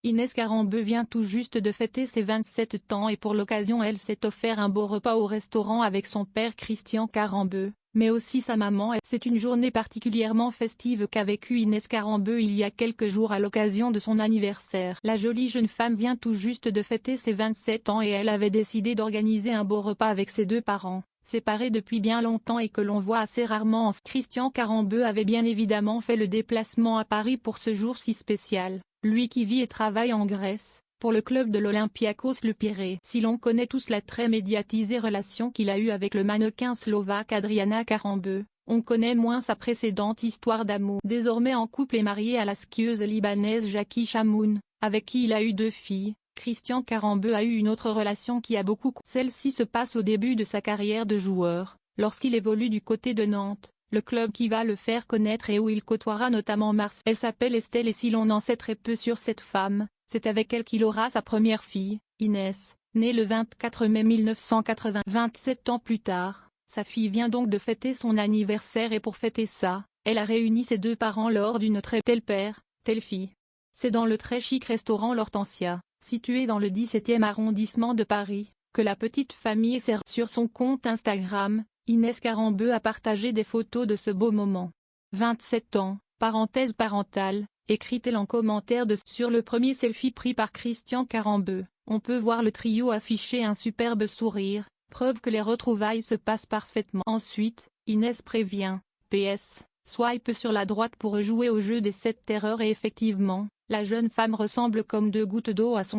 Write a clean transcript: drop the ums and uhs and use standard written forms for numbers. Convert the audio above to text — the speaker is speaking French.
Inès Carambeu vient tout juste de fêter ses 27 ans et pour l'occasion elle s'est offert un beau repas au restaurant avec son père Christian Carambeu, mais aussi sa maman. C'est une journée particulièrement festive qu'a vécue Inès Carambeu il y a quelques jours à l'occasion de son anniversaire. La jolie jeune femme vient tout juste de fêter ses 27 ans et elle avait décidé d'organiser un beau repas avec ses deux parents, séparés depuis bien longtemps et que l'on voit assez rarement. Christian Carambeu avait bien évidemment fait le déplacement à Paris pour ce jour si spécial. Lui qui vit et travaille en Grèce, pour le club de l'Olympiakos Le Pirée. Si l'on connaît tous la très médiatisée relation qu'il a eue avec le mannequin slovaque Adriana Carambeu, on connaît moins sa précédente histoire d'amour. Désormais en couple et marié à la skieuse libanaise Jackie Chamoun, avec qui il a eu 2 filles, Christian Carambeu a eu une autre relation qui a beaucoup compté. Celle-ci se passe au début de sa carrière de joueur, lorsqu'il évolue du côté de Nantes, le club qui va le faire connaître et où il côtoiera notamment Mars. Elle s'appelle Estelle et si l'on en sait très peu sur cette femme, c'est avec elle qu'il aura sa première fille, Inès, née le 24 mai 1980. 27 ans plus tard, sa fille vient donc de fêter son anniversaire et pour fêter ça, elle a réuni ses deux parents lors d'une très tel père, telle fille. C'est dans le très chic restaurant L'Hortensia, situé dans le 17e arrondissement de Paris, que la petite famille sert. Sur son compte Instagram, Inès Carambeu a partagé des photos de ce beau moment. 27 ans, parenthèse parentale, écrit-elle en commentaire sur le premier selfie pris par Christian Carambeu, on peut voir le trio afficher un superbe sourire, preuve que les retrouvailles se passent parfaitement. Ensuite, Inès prévient, PS, swipe sur la droite pour jouer au jeu des 7 terreurs et effectivement, la jeune femme ressemble comme 2 gouttes d'eau à son